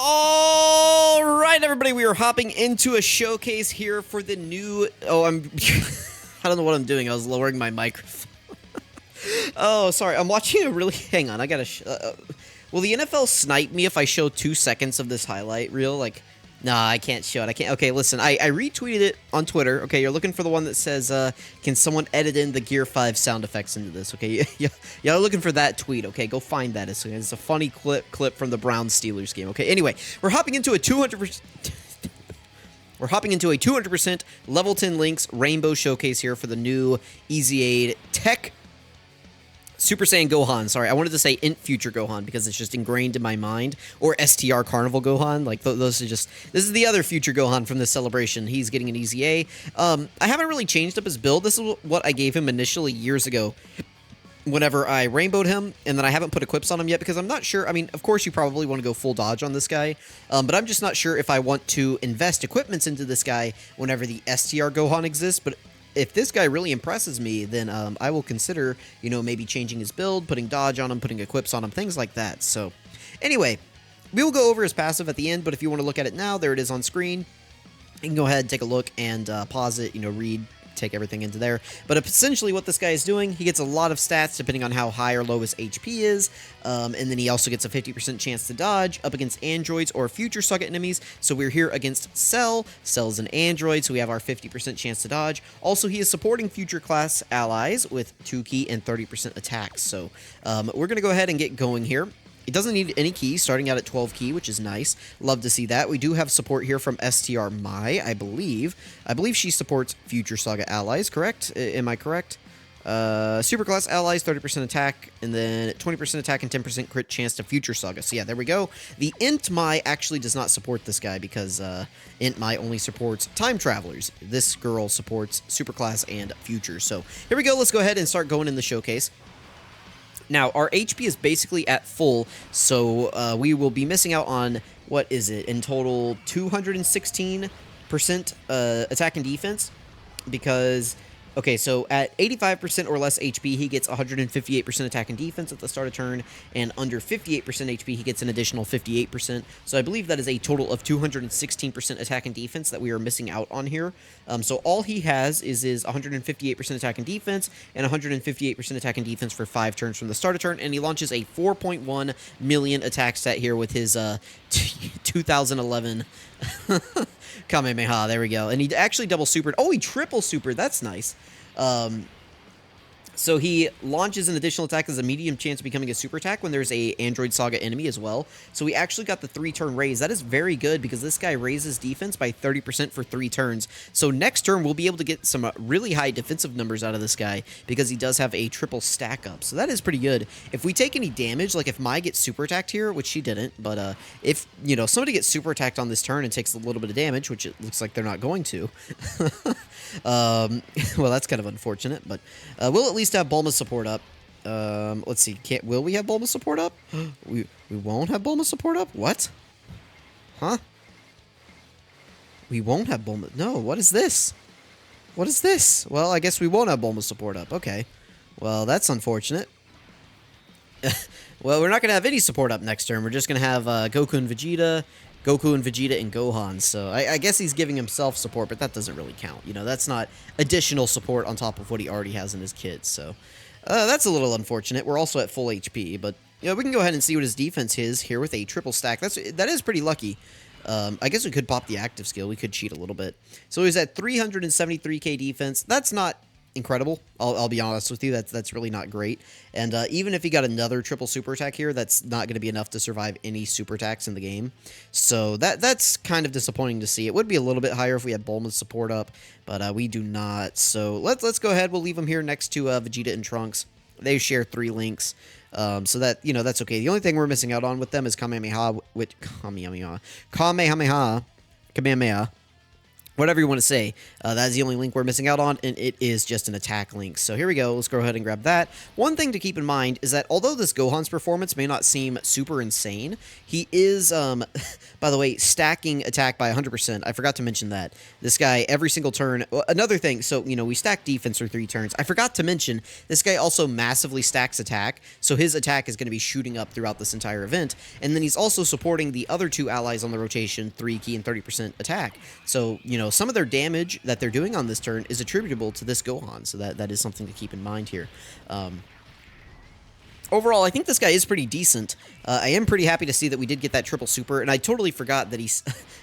All right, everybody, we are hopping into a showcase here for the new... Oh, I'm... I don't know what I'm doing. I was lowering my microphone. Oh, sorry. I'm watching a really... Hang on, I gotta... Will the NFL snipe me if I show 2 seconds of this highlight reel? Like, nah, I can't show it. I can't... Okay, listen, I retweeted it on Twitter. Okay, you're looking for the one that says, can someone edit in the Gear 5 sound effects into this? Okay, y'all looking for that tweet. Okay, go find that. It's a funny clip from the Browns-Steelers game. Okay, anyway, we're hopping into a 200%... We're hopping into a 200% level 10 links rainbow showcase here for the new EZA TEQ Super Saiyan Gohan. Sorry, I wanted to say Int Future Gohan because it's just ingrained in my mind. Or STR Carnival Gohan. Like, those are just... This is the other Future Gohan from this celebration. He's getting an EZA. I haven't really changed up his build. This is what I gave him initially years ago whenever I rainbowed him, and then I haven't put equips on him yet because I'm not sure. I mean, of course, you probably want to go full dodge on this guy, but I'm just not sure if I want to invest equipments into this guy whenever the STR Gohan exists. But if this guy really impresses me, then I will consider, you know, maybe changing his build, putting dodge on him, putting equips on him, things like that. So, anyway, we will go over his passive at the end, but if you want to look at it now, there it is on screen. You can go ahead, take a look, and pause it, you know, read, take everything into there. But essentially what this guy is doing, he gets a lot of stats depending on how high or low his HP is, and then he also gets a 50% chance to dodge up against androids or future saga enemies. So we're here against Cell. Cell's an android, so we have our 50% chance to dodge. Also, he is supporting future class allies with 2 key and 30% attacks. So we're going to go ahead and get going here. It doesn't need any keys, starting out at 12 key, which is nice. Love to see that. We do have support here from STR Mai, I believe. I believe she supports Future Saga allies, correct? Am I correct? Superclass allies, 30% attack, and then 20% attack and 10% crit chance to Future Saga. So yeah, there we go. The Int Mai actually does not support this guy because Int Mai only supports time travelers. This girl supports Superclass and Future. So here we go. Let's go ahead and start going in the showcase. Now, our HP is basically at full, so we will be missing out on, what is it, in total 216% attack and defense, because... Okay, so at 85% or less HP, he gets 158% attack and defense at the start of turn, and under 58% HP, he gets an additional 58%. So I believe that is a total of 216% attack and defense that we are missing out on here. So all he has is 158% attack and defense, and 158% attack and defense for 5 turns from the start of turn, and he launches a 4.1 million attack stat here with his 2011... Kamehameha, there we go. And he actually double supered. Oh, he triple supered. That's nice. So he launches an additional attack as a medium chance of becoming a super attack when there's a Android Saga enemy as well. So we actually got the 3-turn raise. That is very good because this guy raises defense by 30% for 3 turns. So next turn, we'll be able to get some really high defensive numbers out of this guy because he does have a triple stack up. So that is pretty good. If we take any damage, like if Mai gets super attacked here, which she didn't, but if, you know, somebody gets super attacked on this turn and takes a little bit of damage, which it looks like they're not going to, well, that's kind of unfortunate, but we'll at least have Bulma's support up. Let's see. Will we have Bulma's support up? we won't have Bulma's support up? What? Huh? We won't have Bulma. No, what is this? What is this? Well, I guess we won't have Bulma's support up. Okay. Well, that's unfortunate. Well, we're not going to have any support up next turn. We're just going to have Goku and Vegeta, and Gohan. So I guess he's giving himself support, but that doesn't really count. You know, that's not additional support on top of what he already has in his kit. So that's a little unfortunate. We're also at full HP, but you know, we can go ahead and see what his defense is here with a triple stack. That is pretty lucky. I guess we could pop the active skill. We could cheat a little bit. So he's at 373k defense. That's not incredible. I'll be honest with you. That's really not great. And even if he got another triple super attack here, that's not going to be enough to survive any super attacks in the game. So that's kind of disappointing to see. It would be a little bit higher if we had Bulma's support up, but we do not. So let's go ahead. We'll leave him here next to Vegeta and Trunks. They share 3 links. So that, you know, that's okay. The only thing we're missing out on with them is Kamehameha, whatever you want to say. That's the only link we're missing out on, and it is just an attack link. So here we go. Let's go ahead and grab that. One thing to keep in mind is that although this Gohan's performance may not seem super insane, he is, by the way, stacking attack by 100%. I forgot to mention that. This guy, every single turn... Another thing, so, you know, we stack defense for 3 turns. I forgot to mention, this guy also massively stacks attack, so his attack is going to be shooting up throughout this entire event, and then he's also supporting the other 2 allies on the rotation, 3 key and 30% attack. So, you know, some of their damage that they're doing on this turn is attributable to this Gohan, so that is something to keep in mind here. Overall, I think this guy is pretty decent. I am pretty happy to see that we did get that triple super, and I totally forgot that he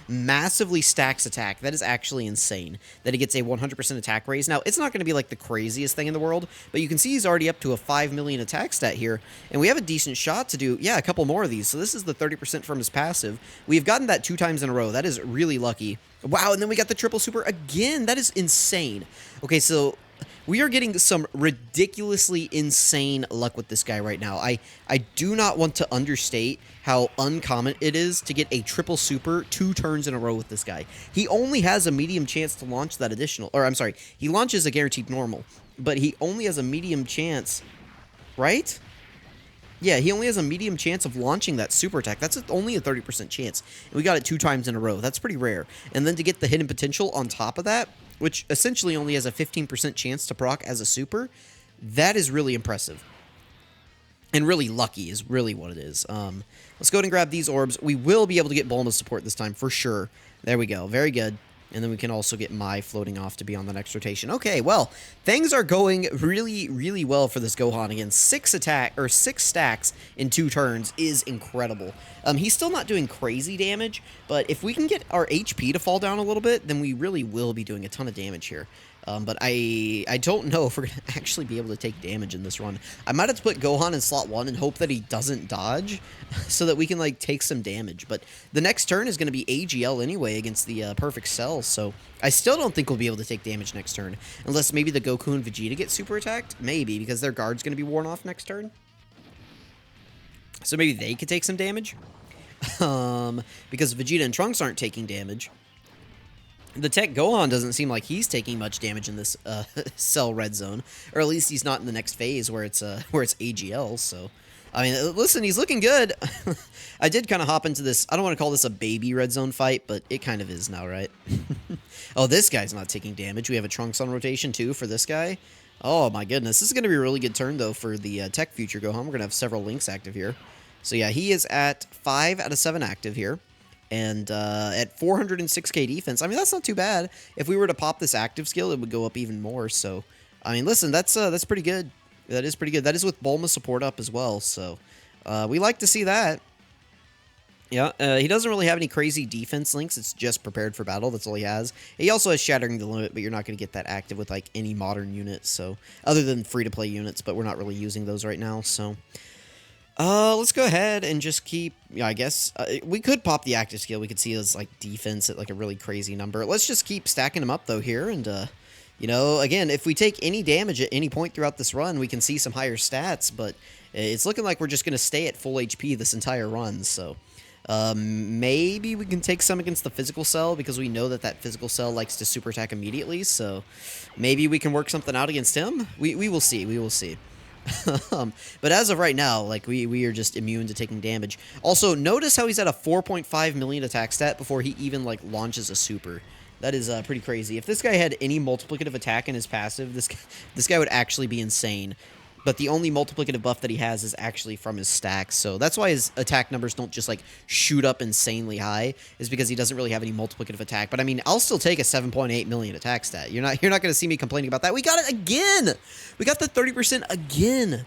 massively stacks attack. That is actually insane, that he gets a 100% attack raise. Now, it's not going to be like the craziest thing in the world, but you can see he's already up to a 5 million attack stat here, and we have a decent shot to do, yeah, a couple more of these. So this is the 30% from his passive. We've gotten that 2 times in a row. That is really lucky. Wow, and then we got the triple super again. That is insane. Okay, so... we are getting some ridiculously insane luck with this guy right now. I do not want to understate how uncommon it is to get a triple super 2 turns in a row with this guy. He only has a medium chance to launch that additional... or, I'm sorry, he launches a guaranteed normal, but he only has a medium chance, right? Yeah, he only has a medium chance of launching that super attack. That's only a 30% chance. And we got it 2 times in a row. That's pretty rare. And then to get the hidden potential on top of that, which essentially only has a 15% chance to proc as a super, that is really impressive. And really lucky is really what it is. Let's go ahead and grab these orbs. We will be able to get Bulma's support this time, for sure. There we go. Very good. And then we can also get Mai floating off to be on the next rotation. Okay, well, things are going really, really well for this Gohan. Again, 6 stacks in 2 turns is incredible. He's still not doing crazy damage, but if we can get our HP to fall down a little bit, then we really will be doing a ton of damage here. But I don't know if we're going to actually be able to take damage in this run. I might have to put Gohan in slot 1 and hope that he doesn't dodge so that we can, like, take some damage. But the next turn is going to be AGL anyway against the Perfect Cell, so I still don't think we'll be able to take damage next turn. Unless maybe the Goku and Vegeta get super attacked? Maybe, because their guard's going to be worn off next turn. So maybe they could take some damage. Because Vegeta and Trunks aren't taking damage. The TEQ Gohan doesn't seem like he's taking much damage in this Cell Red Zone, or at least he's not in the next phase where it's AGL. So, I mean, listen, he's looking good. I did kind of hop into this. I don't want to call this a baby Red Zone fight, but it kind of is now, right? Oh, this guy's not taking damage. We have a Trunks on rotation too for this guy. Oh my goodness, this is going to be a really good turn though for the TEQ Future Gohan. We're going to have several links active here. So yeah, he is at 5 out of 7 active here. And at 406k defense, I mean, that's not too bad. If we were to pop this active skill, it would go up even more. So, I mean, listen, that's pretty good. That is pretty good. That is with Bulma support up as well. So, we like to see that. Yeah, he doesn't really have any crazy defense links. It's just prepared for battle. That's all he has. He also has Shattering the Limit, but you're not going to get that active with, like, any modern units. So, other than free-to-play units, but we're not really using those right now. So... let's go ahead and just keep, yeah, I guess, we could pop the active skill. We could see his, like, defense at, like, a really crazy number. Let's just keep stacking him up, though, here, and, you know, again, if we take any damage at any point throughout this run, we can see some higher stats, but it's looking like we're just going to stay at full HP this entire run, so, maybe we can take some against the physical cell, because we know that that physical cell likes to super attack immediately, so maybe we can work something out against him. We will see, we will see. But as of right now, like, we are just immune to taking damage. Also, notice how he's at a 4.5 million attack stat before he even, like, launches a super. That is pretty crazy. If this guy had any multiplicative attack in his passive, this guy would actually be insane. But the only multiplicative buff that he has is actually from his stacks. So that's why his attack numbers don't just, like, shoot up insanely high, is because he doesn't really have any multiplicative attack. But I mean, I'll still take a 7.8 million attack stat. You're not going to see me complaining about that. We got it again. We got the 30% again.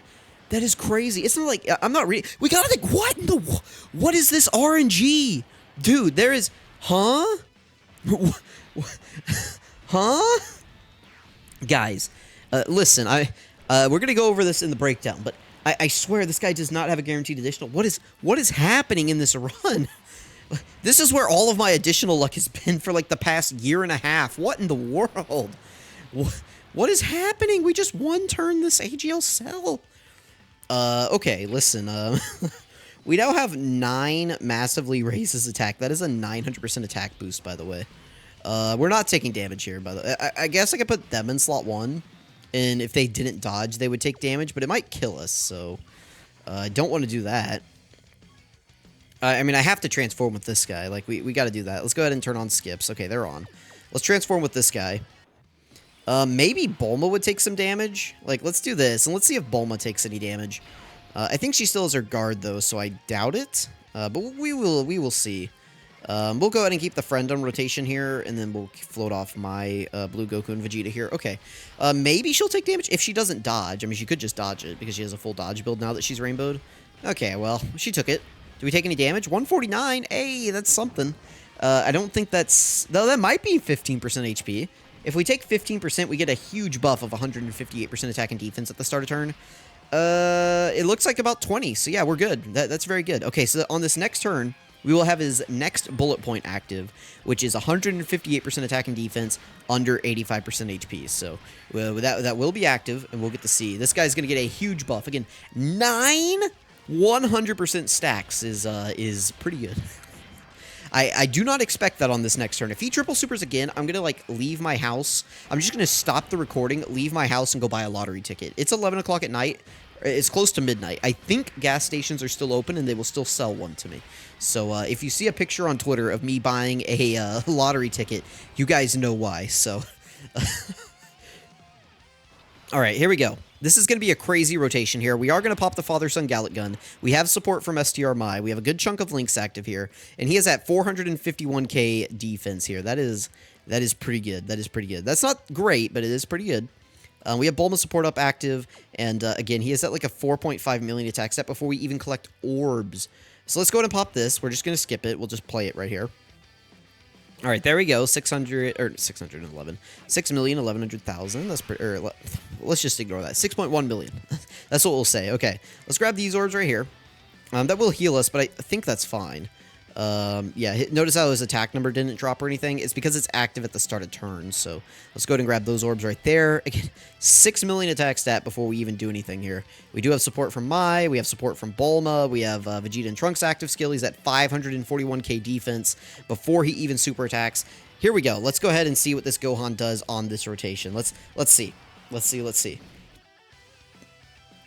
That is crazy. It's not like I'm not reading. We got it. Like, what in the? What is this RNG, dude? There is, huh? Huh? Guys, listen. We're going to go over this in the breakdown, but I swear this guy does not have a guaranteed additional. What is happening in this run? This is where all of my additional luck has been for, like, the past year and a half. What in the world? What is happening? We just one-turn this AGL cell. Okay, listen. We now have 9 massively raises attack. That is a 900% attack boost, by the way. We're not taking damage here, by the way. I guess I could put them in slot 1, and if they didn't dodge, they would take damage, but it might kill us, so I don't want to do that. I mean, I have to transform with this guy. Like, we got to do that. Let's go ahead and turn on skips. Okay, they're on. Let's transform with this guy. Maybe Bulma would take some damage. Like, let's do this, and let's see if Bulma takes any damage. I think she still has her guard, though, so I doubt it. But we will see. We'll go ahead and keep the friend on rotation here, and then we'll float off my Blue Goku and Vegeta here. Okay. Maybe she'll take damage if she doesn't dodge. I mean, she could just dodge it, because she has a full dodge build now that she's rainbowed. Okay, well, she took it. Do we take any damage? 149. Hey, that's something. I don't think that's... Though that might be 15% HP. If we take 15%, we get a huge buff of 158% attack and defense at the start of turn. It looks like about 20. So yeah, we're good. That's very good. Okay, so on this next turn, we will have his next bullet point active, which is 158% attack and defense, under 85% HP. So that will be active, and we'll get to see. This guy's going to get a huge buff. Again, 100% stacks is pretty good. I do not expect that on this next turn. If he triple supers again, I'm going to, like, leave my house. I'm just going to stop the recording, leave my house, and go buy a lottery ticket. It's 11 o'clock at night. It's close to midnight. I think gas stations are still open, and they will still sell one to me. So if you see a picture on Twitter of me buying a lottery ticket, you guys know why. So, all right, here we go. This is going to be a crazy rotation here. We are going to pop the Father-Son Gallic Gun. We have support from STR Mai. We have a good chunk of Links active here. And he is at 451k defense here. That is pretty good. That is pretty good. That's not great, but it is pretty good. We have Bulma support up active. And again, he is at like a 4.5 million attack set before we even collect orbs. So let's go ahead and pop this. We're just going to skip it. We'll just play it right here. All right, there we go. 611. 6,1100,000. That's pretty. Let's just ignore that. 6.1 million. That's what we'll say. Okay, let's grab these orbs right here. That will heal us, but I think that's fine. Yeah, notice how his attack number didn't drop or anything. It's because it's active at the start of turn. So let's go ahead and grab those orbs right there. Again, 6 million attack stat before we even do anything here. We do have support from Mai. We have support from Bulma. We have Vegeta and Trunks active skill. He's at 541k defense before he even super attacks. Here we go. Let's go ahead and see what this Gohan does on this rotation. Let's see. Let's see.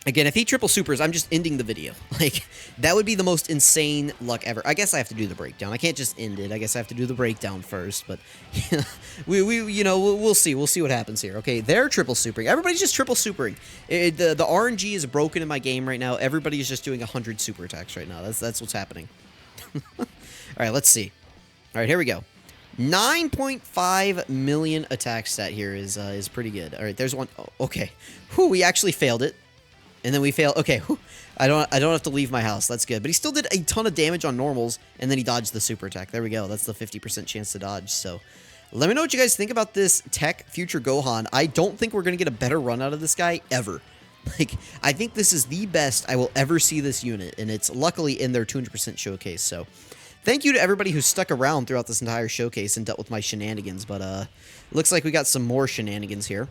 Again, if he triple supers, I'm just ending the video. Like, that would be the most insane luck ever. I guess I have to do the breakdown. I can't just end it. I guess I have to do the breakdown first. But we'll see. We'll see what happens here. Okay, they're triple supering. Everybody's just triple supering. The RNG is broken in my game right now. Everybody is just doing 100 super attacks right now. That's what's happening. All right, let's see. All right, here we go. 9.5 million attack stat here is pretty good. All right, there's one. Oh, okay. Whew, we actually failed it. And then we fail. Okay, I don't have to leave my house. That's good. But he still did a ton of damage on normals, and then he dodged the super attack. There we go. That's the 50% chance to dodge. So let me know what you guys think about this TEQ Future Gohan. I don't think we're going to get a better run out of this guy ever. Like, I think this is the best I will ever see this unit, and it's luckily in their 200% showcase. So thank you to everybody who stuck around throughout this entire showcase and dealt with my shenanigans. But looks like we got some more shenanigans here.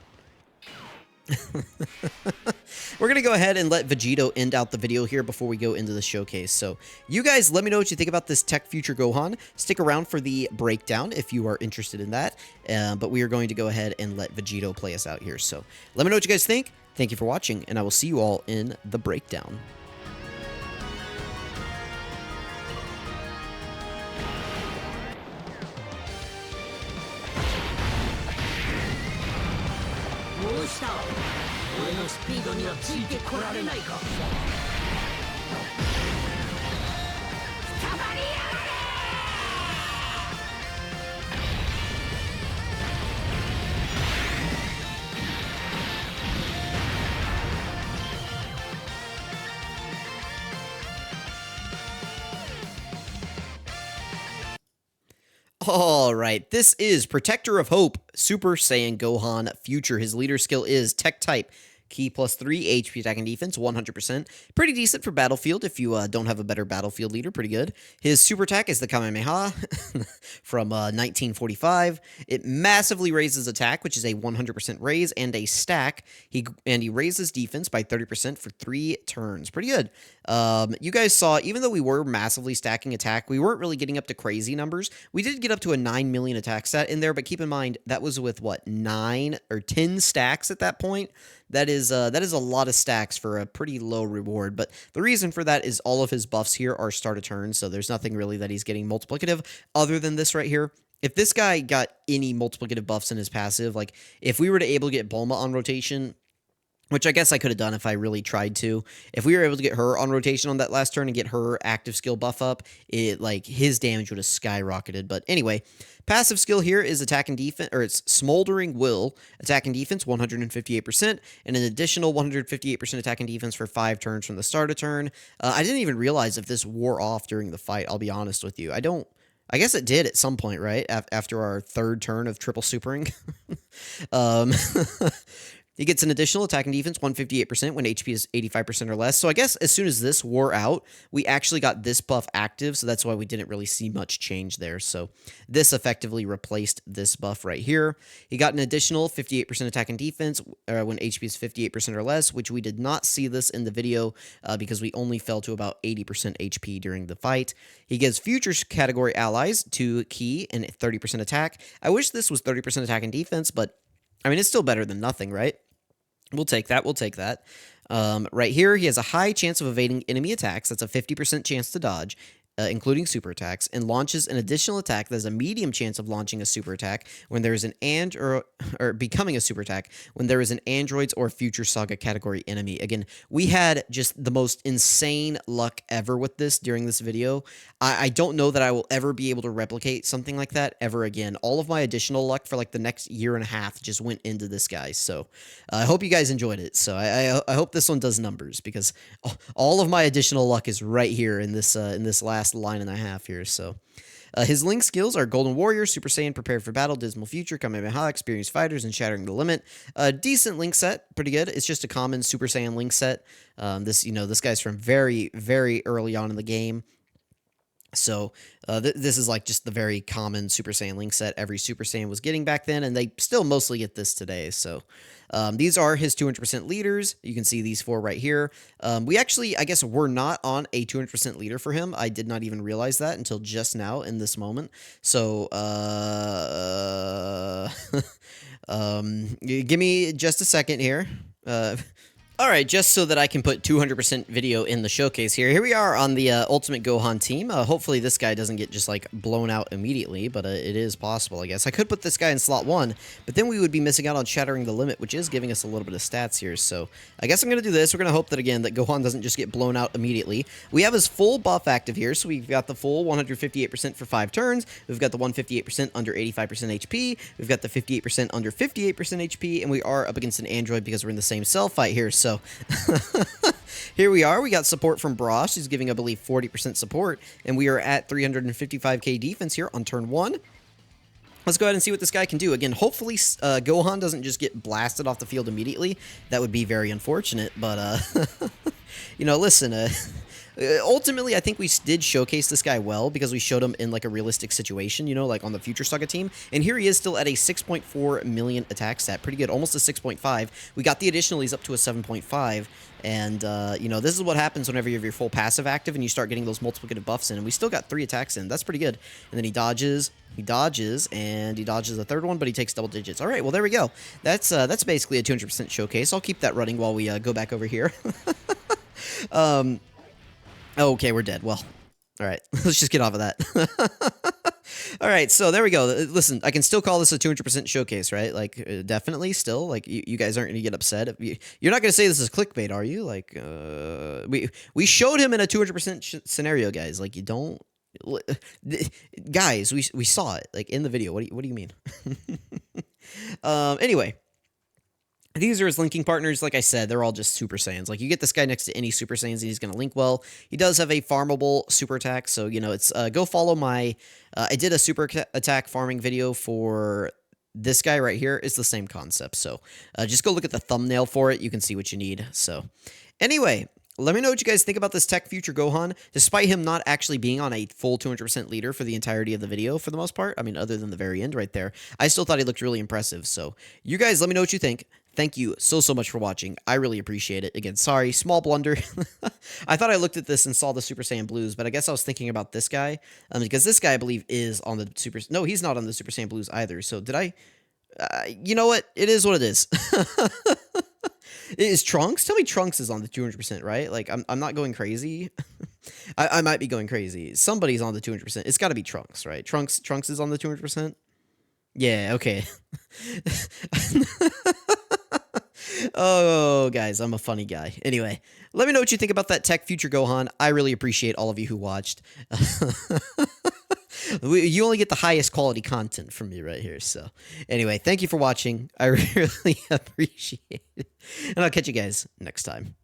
We're going to go ahead and let Vegito end out the video here before we go into the showcase. So you guys let me know what you think about this TEQ Future Gohan. Stick around for the breakdown if you are interested in that. But we are going to go ahead and let Vegito play us out here. So let me know what you guys think. Thank you for watching, and I will see you all in the breakdown. All right, this is Protector of Hope, Super Saiyan Gohan Future. His leader skill is Tech Type, Ki +3, HP attack and defense, 100%. Pretty decent for Battlefield if you don't have a better Battlefield leader, pretty good. His super attack is the Kamehameha from 1945. It massively raises attack, which is a 100% raise, and a stack. He raises defense by 30% for 3 turns. Pretty good. You guys saw, even though we were massively stacking attack, we weren't really getting up to crazy numbers. We did get up to a 9 million attack stat in there, but keep in mind, that was with, what, 9 or 10 stacks at that point? That is a lot of stacks for a pretty low reward, but the reason for that is all of his buffs here are start a turn, so there's nothing really that he's getting multiplicative other than this right here. If this guy got any multiplicative buffs in his passive, like if we were to able to get Bulma on rotation, which I guess I could have done if I really tried to. If we were able to get her on rotation on that last turn and get her active skill buff up, like his damage would have skyrocketed. But anyway, passive skill here is attack and defense, or it's Smoldering Will, attack and defense 158%, and an additional 158% attack and defense for 5 turns from the start of turn. I didn't even realize if this wore off during the fight, I'll be honest with you. I guess it did at some point, right? After our 3rd turn of triple supering. He gets an additional attack and defense, 158% when HP is 85% or less. So I guess as soon as this wore out, we actually got this buff active, so that's why we didn't really see much change there. So this effectively replaced this buff right here. He got an additional 58% attack and defense when HP is 58% or less, which we did not see this in the video because we only fell to about 80% HP during the fight. He gives future category allies to Ki and 30% attack. I wish this was 30% attack and defense, but I mean, it's still better than nothing, right? We'll take that. We'll take that. Right here, he has a high chance of evading enemy attacks. That's a 50% chance to dodge, including super attacks, and launches an additional attack that has a medium chance of launching a super attack when there is an or becoming a super attack when there is an androids or future saga category enemy. Again, we had just the most insane luck ever with this during this video. I don't know that I will ever be able to replicate something like that ever again. All of my additional luck for like the next year and a half just went into this guy. So I hope you guys enjoyed it. So I hope this one does numbers because all of my additional luck is right here in this last line and a half here. So his link skills are Golden Warrior, Super Saiyan, Prepared for Battle, Dismal Future, Kamehameha, Experienced Fighters, and Shattering the Limit. Decent link set, pretty good. It's just a common Super Saiyan link set. This guy's from very, very early on in the game. So this is like just the very common Super Saiyan link set every Super Saiyan was getting back then, and they still mostly get this today. So these are his 200% leaders. You can see these 4 right here. We actually, I guess, were not on a 200% leader for him. I did not even realize that until just now in this moment. So give me just a second here. All right, just so that I can put 200% video in the showcase here. Here we are on the Ultimate Gohan team. Hopefully this guy doesn't get just like blown out immediately, but it is possible, I guess. I could put this guy in slot 1, but then we would be missing out on Shattering the Limit, which is giving us a little bit of stats here. So I guess I'm going to do this. We're going to hope that, again, that Gohan doesn't just get blown out immediately. We have his full buff active here, so we've got the full 158% for 5 turns. We've got the 158% under 85% HP. We've got the 58% under 58% HP, and we are up against an android because we're in the same cell fight here. So here we are. We got support from Brosh. He's giving, I believe, 40% support, and we are at 355k defense here on turn 1. Let's go ahead and see what this guy can do. Again, hopefully Gohan doesn't just get blasted off the field immediately. That would be very unfortunate, but, listen, ultimately, I think we did showcase this guy well because we showed him in like a realistic situation, like on the Future Saga team. And here he is still at a 6.4 million attack stat. Pretty good, almost a 6.5. We got the additional, he's up to a 7.5. And, this is what happens whenever you have your full passive active and you start getting those multiplicative buffs in. And we still got 3 attacks in. That's pretty good. And then he dodges, and he dodges the 3rd one, but he takes double digits. All right, well, there we go. That's basically a 200% showcase. I'll keep that running while we go back over here. Okay, we're dead. Well, all right. Let's just get off of that. All right, so there we go. Listen, I can still call this a 200% showcase, right? Like, definitely still. Like, you guys aren't going to get upset. You're not going to say this is clickbait, are you? Like, we showed him in a 200% scenario, guys. Like, you don't... Guys, we saw it, like, in the video. What do you mean? Anyway... These are his linking partners. Like I said, they're all just Super Saiyans. Like, you get this guy next to any Super Saiyans, and he's going to link well. He does have a farmable super attack, so, it's... go follow my... I did a super attack farming video for this guy right here is the same concept. So just go look at the thumbnail for it. You can see what you need. So anyway, let me know what you guys think about this TEQ Future Gohan, despite him not actually being on a full 200% leader for the entirety of the video for the most part. I mean, other than the very end right there. I still thought he looked really impressive. So you guys let me know what you think. Thank you so much for watching. I really appreciate it. Again, sorry, small blunder. I thought I looked at this and saw the Super Saiyan Blues, but I guess I was thinking about this guy. Because this guy, I believe, is on the Super... No, he's not on the Super Saiyan Blues either. So did I... you know what? It is what it is. Is Trunks? Tell me Trunks is on the 200%, right? Like, I'm not going crazy. I might be going crazy. Somebody's on the 200%. It's got to be Trunks, right? Trunks is on the 200%? Yeah, okay. Oh, guys, I'm a funny guy. Anyway, let me know what you think about that TEQ Future Gohan. I really appreciate all of you who watched. You only get the highest quality content from me right here. So anyway, thank you for watching. I really appreciate it. And I'll catch you guys next time.